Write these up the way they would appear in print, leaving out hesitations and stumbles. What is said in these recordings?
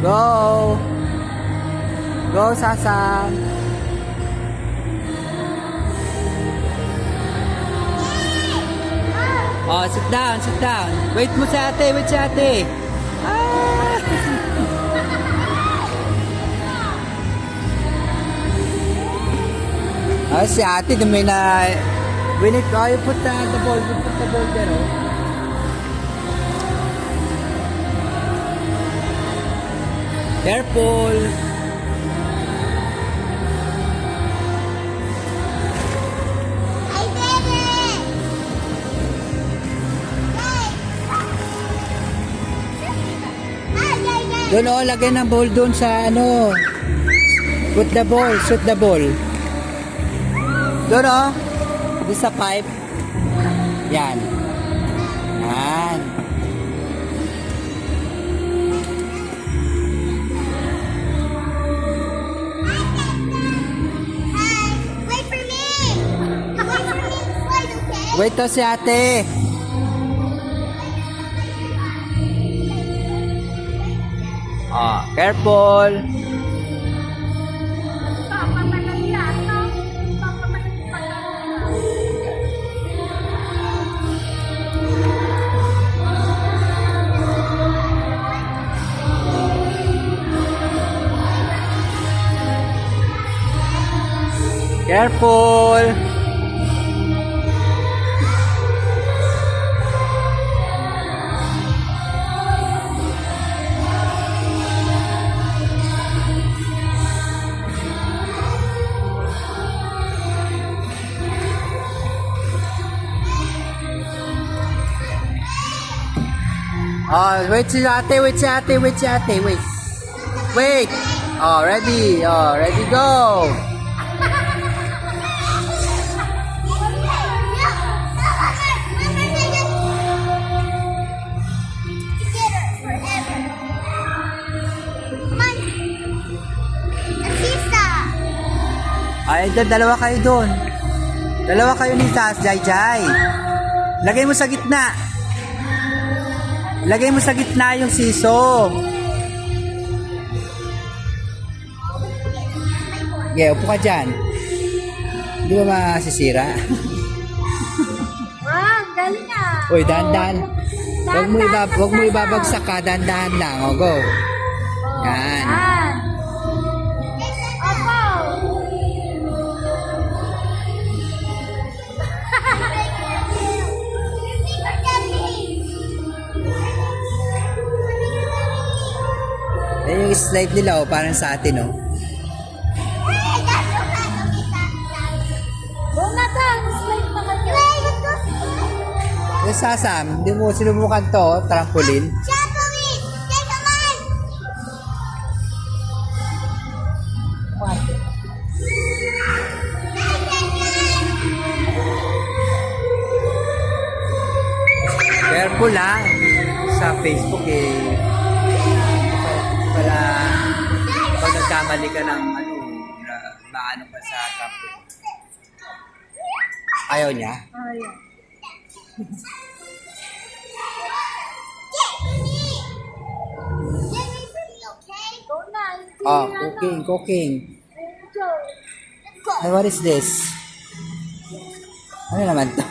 Go! Go, Sasam! Oh, sit down, sit down. Wait mo si ate, wait si ate. Ah! Ah, si ate, may na... We need to, you put the ball, you put the ball there, oh. Careful! Doon oh, lagay ng ball doon sa ano. Put the ball, shoot the ball. Doon oh. Doon sa pipe. Yan. Yan. Wait for me. Wait for me to slide, okay? Wait to si ate. Ah, careful. Careful. Oh, wait si ate, wait si ate, wait si ate, wait. Wait. Oh, ready. Oh, ready, go. Ay, dalawa kayo doon. Dalawa kayo ni Sas, Jai Jai. Lagay mo sa gitna. Lagay mo sa gitna yung siso. Yeah, upo ka dyan. Hindi ba masisira? Wow, galing ah. Uy, dahan-dahan. Huwag mo ibabagsak ka, dahan-dahan lang. O, go. Yan. Opo. Eh, yung slide nila, oh, parang sa atin, oh. Eh, Sasam, hindi mo sinubukan to, oh, trampoline. Careful lang. Sa Facebook, eh. Pala, pag nagkamali ka ng ano, maano ka sa trampoline. Ayaw niya? Ayaw. Oh, cooking. Hey, what is this? Ano naman to?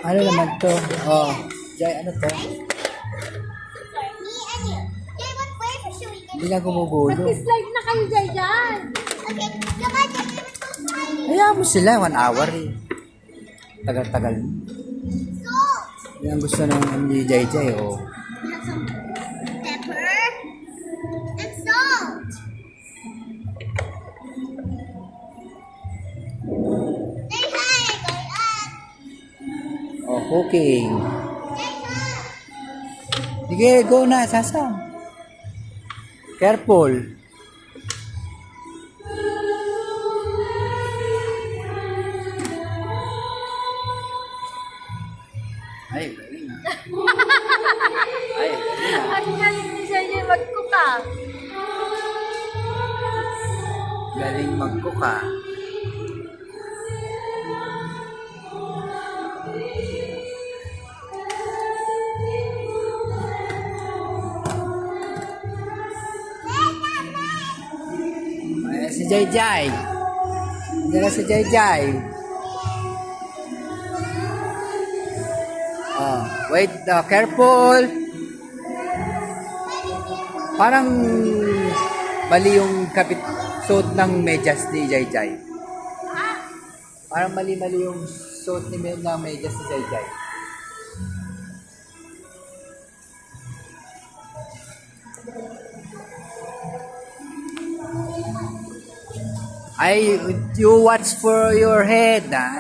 Ano naman to? Oh, Jai, ano to? Hindi na gumugulo. Mag-slide na kayo dyan. Okay, Hayaan mo sila, 1 hour eh. Tagal-tagal. Yan ang gusto ng ni Jai Jai, oh. have some pepper and salt. Say hi, going up. Oh, cooking. Sige, go na, Sasam. Careful. Ay, galing ah. Ay, galing ah. Ang galing ni Jenny mag-cook ah. Galing mag-cook ah. Si Jai Jai. Nandiyan na si Jai Jai. Oh, wait, careful. Parang mali yung suot ng medyas ni Jai Jai. Parang mali-mali yung suot ng medyas ni Jai Jai. Ay, you watch for your head, ha?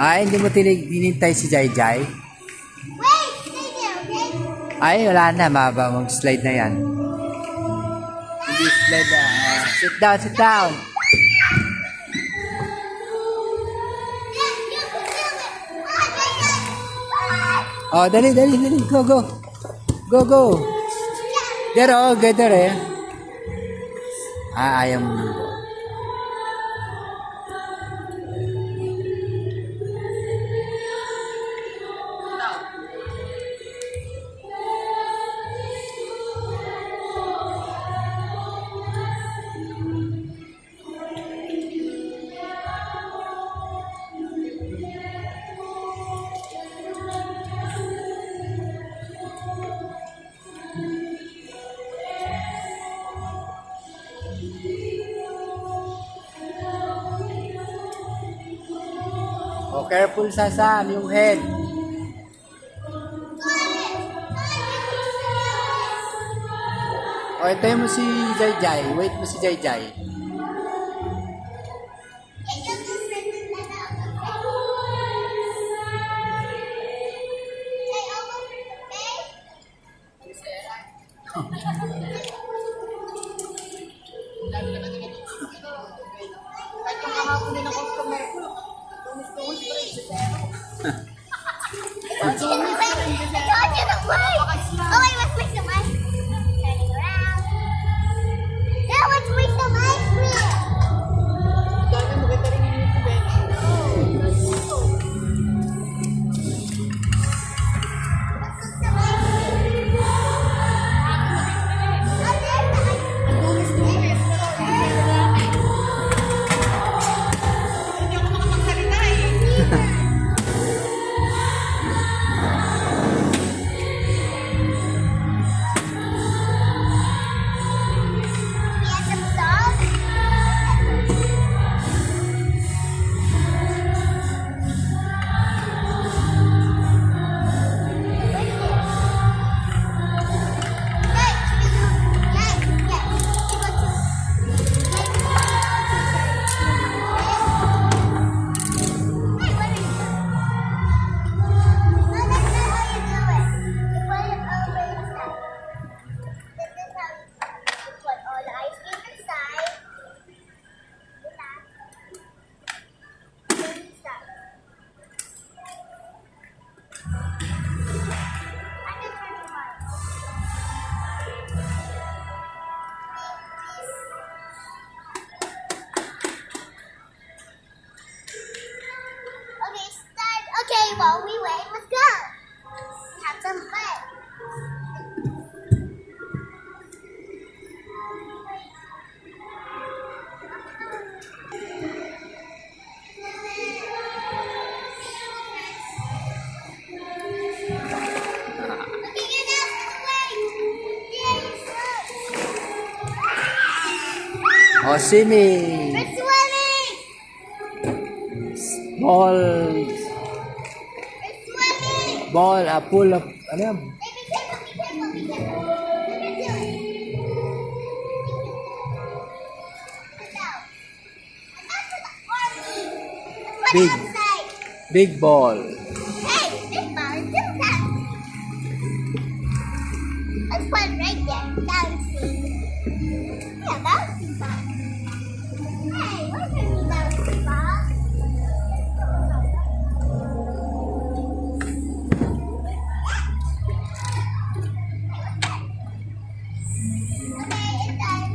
Ay, hindi mo tinintay si Jai Jai? Wait, stay there, okay? Ay, wala na. Mag-slide na yan. Hindi slide na. Sit down, sit down. Oh, dali. Go. Go. There, oh, get there, eh. Ayaw mo. Oh, careful Sam, yung head. Oh, ito mo si Jai Jai. Wait mo si Jai Jai. Okay, while we wait, let's go. Have some fun. Okay, you're not wait. Oh, swimming. We're swimming. Ball. We're swimming. Ball, pool of, ano yan? Hey, be careful, be careful, be careful. Look at you. Sit down. And that's the army. Let's Big. run outside. Big ball. Hey, big ball, do that. Let's put it right there. Bouncing. Yeah, bouncing ball. Hey, where's your bouncing ball? Okay, it's done.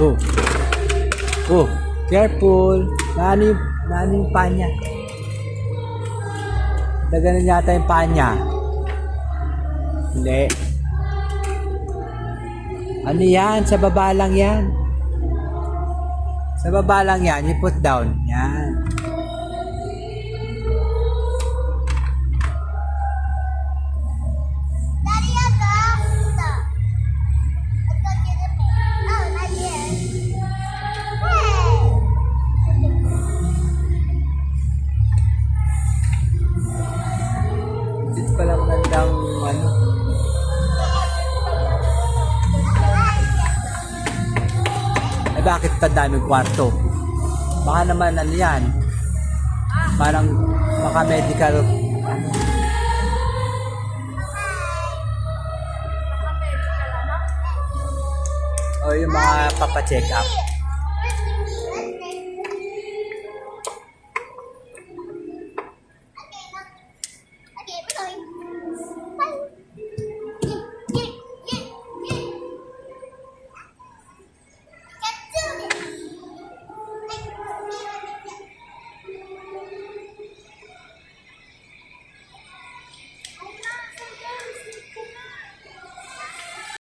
Oh. Oh, careful. Naano yung paa niya. Daganan yata yung paa niya. Hindi. Ano yan? Sa baba lang yan. Sa baba lang yan. You put down. Yan. Daddy, I got stuff. Let's go get the paint. Oh, not yet. Hey! Dito pala magandang ano. Eh bakit pa daming kwarto? Baka naman ano yan. Parang baka medical. O yung mga papacheck up.